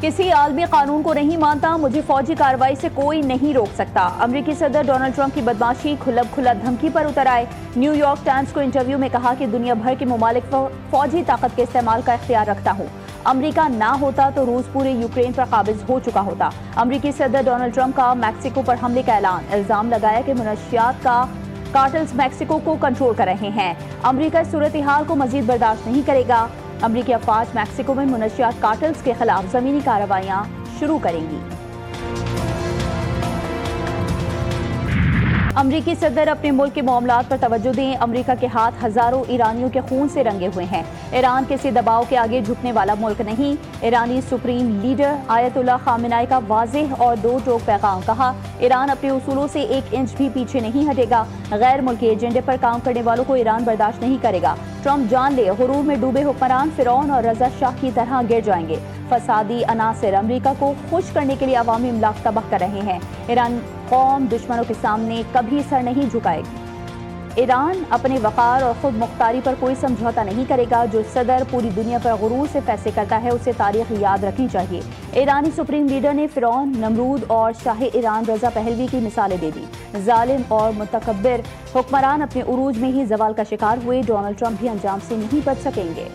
किसी आलमी कानून को नहीं मानता, मुझे फौजी कार्रवाई से कोई नहीं रोक सकता। अमेरिकी सदर डोनाल्ड ट्रंप की बदमाशी खुला धमकी पर उतर आए। न्यूयॉर्क टाइम्स को इंटरव्यू में कहा कि दुनिया भर के ममालिक फौजी ताकत के इस्तेमाल का इख्तियार रखता हूँ। अमेरिका ना होता तो रूस पूरे यूक्रेन पर काबिज हो चुका होता। अमेरिकी सदर डोनाल्ड ट्रंप का मैक्सिको पर हमले का ऐलान। इल्जाम लगाया कि मुनशियात का कार्टेल्स मैक्सिको को कंट्रोल कर रहे हैं। अमेरिका इस सूरत हाल को मजीद बर्दाश्त नहीं करेगा। अमेरिकी अफवाज मैक्सिको में मुनशियात कार्टेल्स के खिलाफ जमीनी कार्रवाइयां शुरू करेंगी। अमरीकी सदर अपने मुल्क के मामलात पर तवज्जो दें। अमरीका के हाथ हजारों ईरानियों के खून से रंगे हुए हैं। ईरान किसी दबाव के आगे झुकने वाला मुल्क नहीं। ईरानी सुप्रीम लीडर आयतुल्लाह खामेनी का वाज़ेह और दो टोक पैगाम। कहा, ईरान अपने उसूलों से 1 इंच भी पीछे नहीं हटेगा। गैर मुल्की एजेंडे पर काम करने वालों को ईरान बर्दाश्त नहीं करेगा। ट्रंप जान ले, गुरूर में डूबे हुक्मरान फिरौन और रजा शाह की तरह गिर जाएंगे। फसादी अनासिर अमरीका को खुश करने के लिए अवामी इमलाक तबाह कर रहे हैं। ईरान कौम दुश्मनों के सामने कभी सर नहीं झुकाएगी। ईरान अपने वक़ार और खुद मुख्तारी पर कोई समझौता नहीं करेगा। जो सदर पूरी दुनिया पर गुरूर से फैसले करता है, उसे तारीख याद रखनी चाहिए। ईरानी सुप्रीम लीडर ने फिरौन, नमरूद और शाह ईरान रजा पहलवी की मिसालें दे दी। जालिम और मुतकब्बिर हुक्मरान अपने उरूज में ही जवाल का शिकार हुए। डोनाल्ड ट्रंप भी अंजाम से नहीं बच सकेंगे।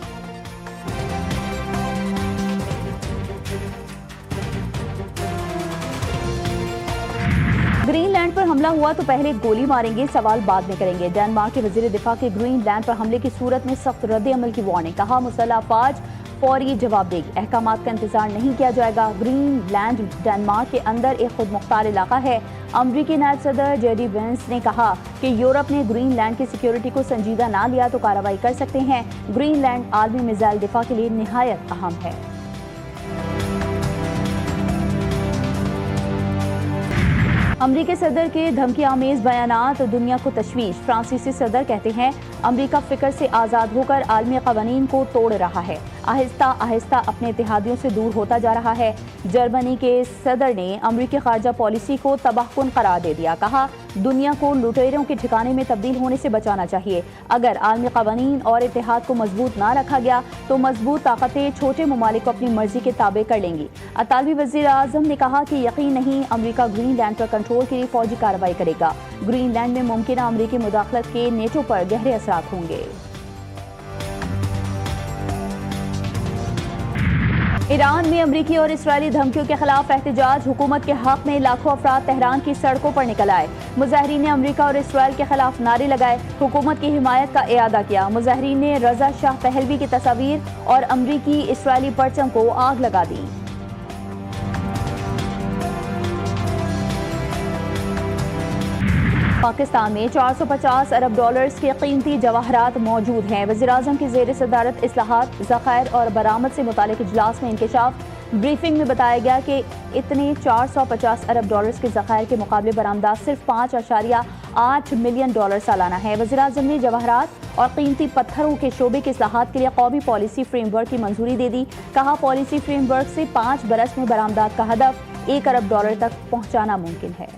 ग्रीनलैंड पर हमला हुआ तो पहले गोली मारेंगे, सवाल बाद में करेंगे। डेनमार्क के वजीर दिफा के ग्रीनलैंड पर हमले की सूरत में सख्त रद्द अमल की वार्निंग। कहा, मुसल्लह अफवाज फौरी जवाब देगी, अहकामात का इंतजार नहीं किया जाएगा। ग्रीनलैंड डेनमार्क के अंदर एक खुद मुख्तार इलाका है। अमरीकी नायब सदर जेडी वेंस ने कहा कि यूरोप ने ग्रीनलैंड की सिक्योरिटी को संजीदा ना लिया तो कार्रवाई कर सकते हैं। ग्रीनलैंड आलमी मिसाइल दिफा के लिए निहायत अहम है। अमरीकी सदर के धमकी आमेज बयानात दुनिया को तशवीश। फ्रांसीसी सदर कहते हैं, अमरीका फिक्र से आज़ाद होकर आलमी कवानीन को तोड़ रहा है, आहिस्ता आहिस्ता अपने इत्तेहादियों से दूर होता जा रहा है। जर्मनी के सदर ने अमरीकी खारजा पॉलिसी को तबाहकुन करार दे दिया। कहा, दुनिया को लुटेरों के ठिकाने में तब्दील होने से बचाना चाहिए। अगर आलमी कवानीन और इत्तेहाद को मजबूत ना रखा गया तो मजबूत ताकतें छोटे ममालिक को अपनी मर्जी के ताबे कर लेंगी। अतालवी वज़ीर आज़म ने कहा कि यकीन नहीं अमरीका ग्रीनलैंड पर कंट्रोल के लिए फौजी कार्रवाई करेगा। ग्रीनलैंड में मुमकिन अमरीकी मुदाखलत के नेटो पर गहरे असरात होंगे। ईरान में अमरीकी और इस्राएली धमकियों के खिलाफ एहतजाज। हुकूमत के हक में लाखों अफराद तेहरान की सड़कों पर निकल आए। मुजाहिरीन ने अमरीका और इसराइल के खिलाफ नारे लगाए, हुकूमत की हिमायत का इयादा किया। मुजाहिरीन ने रजा शाह पहलवी की तस्वीर और अमरीकी इसराइली परचम को आग लगा दी। पाकिस्तान में 450 अरब डॉलर्स के कीमती जवाहरात मौजूद हैं। वज़ीर-ए-आज़म की ज़ेर सदारत इस्लाहात, ज़खायर और बरामद से मुतालिक इजलास में इंकशाफ। ब्रीफिंग में बताया गया कि इतने 450 अरब डॉलर्स के ज़खायर के मुकाबले बरामदात सिर्फ 5.8 मिलियन डॉलर सालाना है। वज़ीर-ए-आज़म ने जवाहरात और कीमती पत्थरों के शोबे के इस्लाहात के लिए कौमी पॉलिसी फ्रेमवर्क की मंजूरी दे दी। कहा, पॉलिसी फ्रेमवर्क से 5 बरस में बरामदात का हदफ 1 अरब डॉलर तक पहुँचाना मुमकिन है।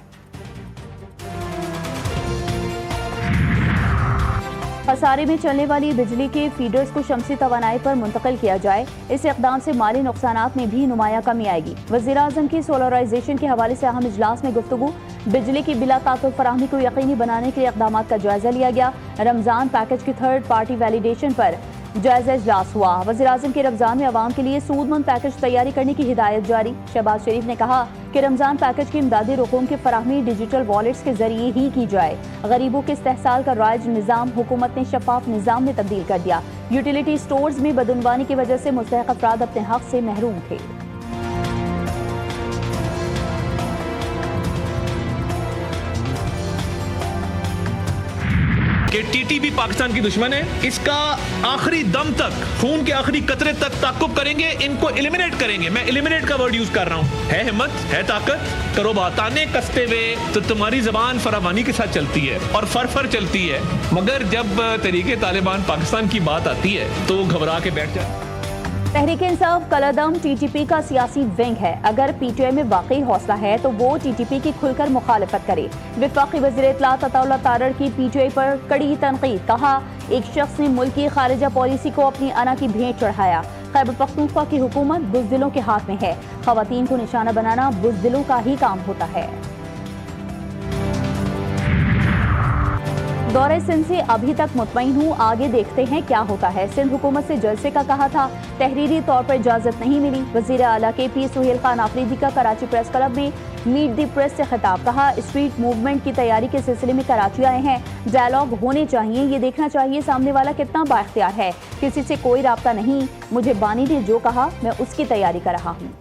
खसारे में चलने वाली बिजली के फीडर्स को शमसी तवानाई पर मुंतकिल किया जाए। इस इक़दाम से माली नुकसानात में भी नुमाया कमी आएगी। वज़ीर-ए-आज़म की सोलराइजेशन के हवाले से अहम इजलास में गुफ्तगू। बिजली की बिला ताक़ुत फराहमी को यकीनी बनाने के लिए इक़दामात का जायजा लिया गया। रमज़ान पैकेज की 3rd पार्टी वैलिडेशन पर जायजा इजलास हुआ। वज़ीर-ए-आज़म के रमज़ान में अवाम के लिए सूदमंद पैकेज तैयारी करने की हिदायत जारी। शहबाज शरीफ ने कहा कि रमज़ान पैकेज की इमदादी रकूम की फराहमी डिजिटल वॉलेट्स के जरिए ही की जाए। गरीबों के इस्तेहसाल का राइज निज़ाम हुकूमत ने शफाफ निज़ाम में तब्दील कर दिया। यूटिलिटी स्टोर्स में बदउनवानी की वजह से मुस्तहक़ अफराद अपने हक से महरूम थे। कि टीटीपी पाकिस्तान की दुश्मन है, इसका आखिरी दम तक, खून के आखिरी कतरे तक ताक़ुब करेंगे, इनको एलिमिनेट करेंगे। मैं एलिमिनेट का वर्ड यूज कर रहा हूँ। है हिम्मत, है ताकत, करो बाताने कसते हुए तो तुम्हारी जबान फरावानी के साथ चलती है और फर चलती है, मगर जब तरीके तालिबान पाकिस्तान की बात आती है तो घबरा के बैठ जाए। तहरीक इंसाफ कलअदम टीटीपी का सियासी विंग है। अगर पीटीआई में वाकई हौसला है तो वो टीटीपी की खुलकर मुखालफत करे। वफाकी वज़ीर इत्तलात अताउल्लाह तारड़ की पीटीआई पर कड़ी तनकीद। कहा, एक शख्स ने मुल्क की खारिजा पॉलिसी को अपनी अना की भेंट चढ़ाया। खैबर पख्तूनख्वा की हुकूमत बुज़दिलों के हाथ में है। खवातीन को निशाना बनाना बुज़दिलों का ही काम होता है। दौरे सिंध से अभी तक मुतमईन हूँ, आगे देखते हैं क्या होता है। सिंध हुकूमत से जलसे का कहा था, तहरीरी तौर पर इजाजत नहीं मिली। वजीर आला KP सुहेल खान आफरीदी का कराची प्रेस क्लब में मीट दी प्रेस से खिताब। कहा, स्ट्रीट मूवमेंट की तैयारी के सिलसिले में कराची आए हैं, डायलॉग होने चाहिए, ये देखना चाहिए सामने वाला कितना बाइख्तियार है। किसी से कोई राब्ता नहीं, मुझे बानी ने जो कहा मैं उसकी तैयारी कर रहा हूँ।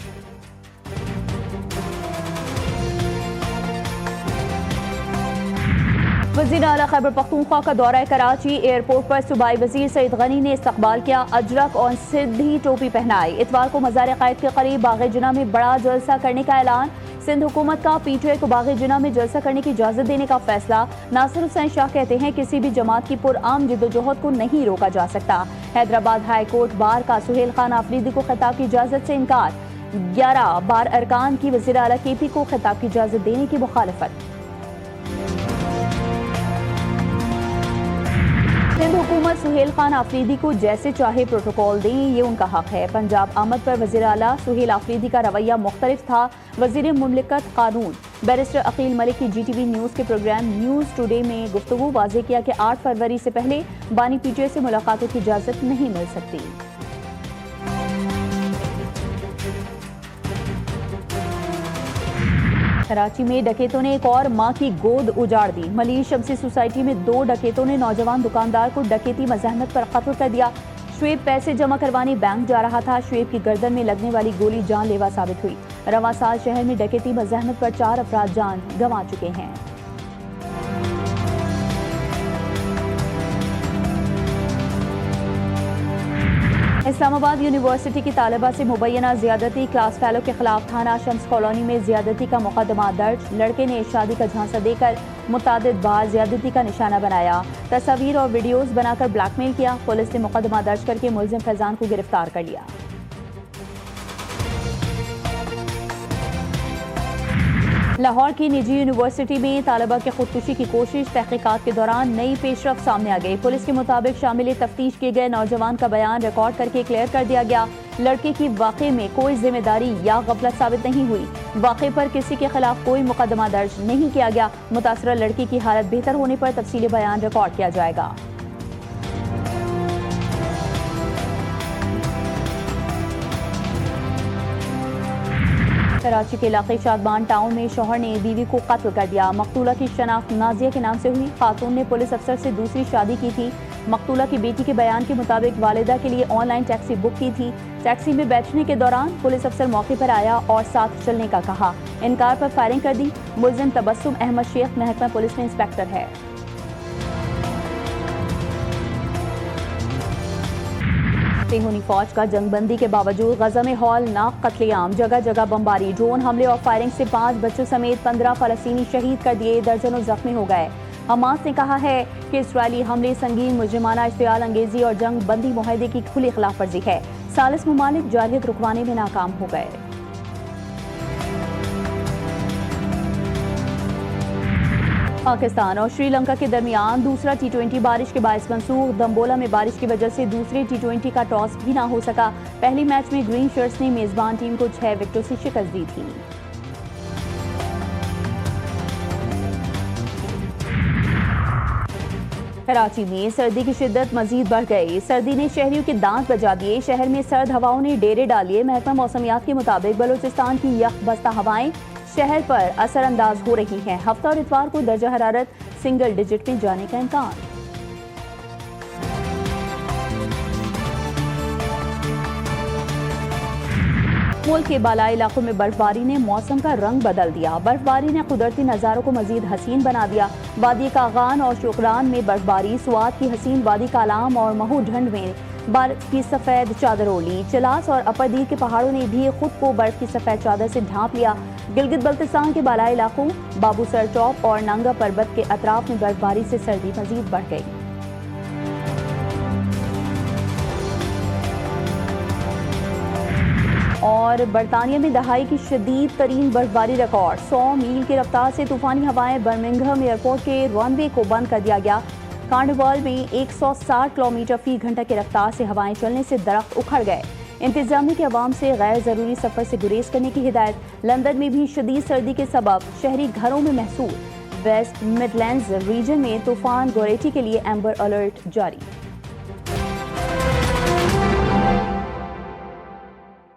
वज़ीर आला खैबर पख्तूनख्वा का दौरा कराची। एयरपोर्ट पर सूबाई वज़ीर सईद गनी ने इस्तकबाल किया, अजरक और सीधी टोपी पहनाई। इतवार को मज़ार क़ायद के करीब बाग़े जिना में बड़ा जलसा करने का ऐलान। सिंध हुकूमत का PTI को बाग़े जिना में जलसा करने की इजाज़त देने का फैसला। नासिर हुसैन शाह कहते हैं, किसी भी जमात की पुरआम जिद्दोजहद को नहीं रोका जा सकता। हैदराबाद हाई कोर्ट बार का सुहेल खान आफरीदी को खिताब की इजाज़त से इनकार। 11 बार अरकान की वज़ीर आला KP को खिताब की इजाज़त देने की मुखालफत। सिंध हुकूमत सुहेल खान आफरीदी को जैसे चाहे प्रोटोकॉल दें, ये उनका हक है। पंजाब आमद पर वज़ीर आला सुहेल आफरीदी का रवैया मुख्तलिफ था। वज़ीर मुमलिकत कानून बैरिस्टर अकील मलिक की GTV न्यूज़ के प्रोग्राम न्यूज़ टुडे में गुफ्तगू वाज़ेह किया कि 8 फरवरी से पहले बानी PTI से मुलाकातों की इजाज़त नहीं मिल सकती। कराची में डकैतों ने एक और मां की गोद उजाड़ दी। मलिर शमसी सोसाइटी में 2 डकैतों ने नौजवान दुकानदार को डकैती मज़ाहमत पर कत्ल कर दिया। शुएब पैसे जमा करवाने बैंक जा रहा था। शुएब की गर्दन में लगने वाली गोली जानलेवा साबित हुई। रवां साल शहर में डकैती मज़ाहमत पर 4 अफराद जान गंवा चुके हैं। इस्लामाबाद यूनिवर्सिटी की तालिबा से मुबैना ज़्यादती, क्लास फेलो के खिलाफ थाना शम्स कॉलोनी में ज़्यादती का मुकदमा दर्ज। लड़के ने शादी का झांसा देकर मुतादिद बार ज़्यादती का निशाना बनाया, तस्वीर और वीडियोज़ बनाकर ब्लैकमेल किया। पुलिस ने मुकदमा दर्ज करके मुलजिम फैजान को गिरफ्तार कर लिया। लाहौर की निजी यूनिवर्सिटी में तालिबा की खुदकुशी की कोशिश। तहकीकात के दौरान नई पेशरफ सामने आ गई। पुलिस के मुताबिक शामिल तफ्तीश किए गए नौजवान का बयान रिकॉर्ड करके क्लियर कर दिया गया। लड़के की वाक़े में कोई जिम्मेदारी या गफलत साबित नहीं हुई। वाक़े पर किसी के खिलाफ कोई मुकदमा दर्ज नहीं किया गया। मुतासरा लड़की की हालत बेहतर होने पर तफसीली बयान रिकॉर्ड किया जाएगा। कराची के इलाके शादबान टाउन में शौहर ने बीवी को कत्ल कर दिया। मकतूला की शनाख्त नाजिया के नाम से हुई। खातून ने पुलिस अफसर से दूसरी शादी की थी। मकतूला की बेटी के बयान के मुताबिक वालिदा के लिए ऑनलाइन टैक्सी बुक की थी। टैक्सी में बैठने के दौरान पुलिस अफसर मौके पर आया और साथ चलने का कहा। इनकार पर फायरिंग कर दी। मुलजिम तबस्सुम अहमद शेख महकमा पुलिस में इंस्पेक्टर है। सिंहूनी फौज का जंगबंदी के बावजूद गजा में हौलनाक कत्लेआम, जगह जगह बमबारी, ड्रोन हमले और फायरिंग से 5 बच्चों समेत 15 फलस्तीनी शहीद कर दिए, दर्जनों जख्मी हो गए। हमास ने कहा है कि इसराइली हमले संगीन मुजरिमाना इश्तियाल अंगेजी और जंग बंदी मुआहदे की खुली खिलाफ वर्जी है। सालिस ममालिक जारियत रुकवाने में नाकाम हो गए। पाकिस्तान और श्रीलंका के दरमियान दूसरा T20 बारिश के बायस मंसूख। दम्बोला में बारिश की वजह से दूसरे T20 का टॉस भी ना हो सका। पहले मैच में ग्रीन शर्ट्स ने मेजबान टीम को 6 विकेटों से शिकस्त दी थी। कराची में सर्दी की शिद्दत मजीद बढ़ गई। सर्दी ने शहरियों के दांत बजा दिए। शहर में सर्द हवाओं ने डेरे डालिए। महकमा मौसमियात के मुताबिक बलोचिस्तान की यख बस्ता हवाएं शहर पर असरअंदाज हो रही हैं। हफ्ता और इतवार को दर्जा हरारत सिंगल डिजिट में जाने का इम्कान। मुल्क के बालाई इलाकों में बर्फबारी ने मौसम का रंग बदल दिया। बर्फबारी ने कुदरती नज़ारों को मजीद हसीन बना दिया। वादी कागान और शुक्रान में बर्फबारी, स्वात की हसीन वादी कालाम और महू ढंड में बर्फ की सफेद चादर ओढ़ ली। चलास और अपरदीर के पहाड़ों ने भी खुद को बर्फ की सफेद चादर से ढांप लिया। गिलगित बल्तिस्तान के बालाई इलाकों, बाबूसर चौक और नंगा पर्वत के अतराफ में बर्फबारी से सर्दी मजीद बढ़ गई। और बरतानिया में दहाई की शदीद तरीन बर्फबारी रिकॉर्ड। 100 मील की रफ्तार से तूफानी हवाएं। बर्मिंघम एयरपोर्ट के रनवे को बंद कर दिया गया। कार्निवाल में 160 किलोमीटर फी घंटा की रफ्तार से हवाएं चलने से दरख्त उखड़ गए। इंतजामिया के अवाम से गैर ज़रूरी सफ़र से गुरेज करने की हिदायत। लंदन में भी शदीद सर्दी के सबब शहरी घरों में महसूस। वेस्ट मिडलैंड्स रीजन में तूफान गोरेटी के लिए एम्बर अलर्ट जारी।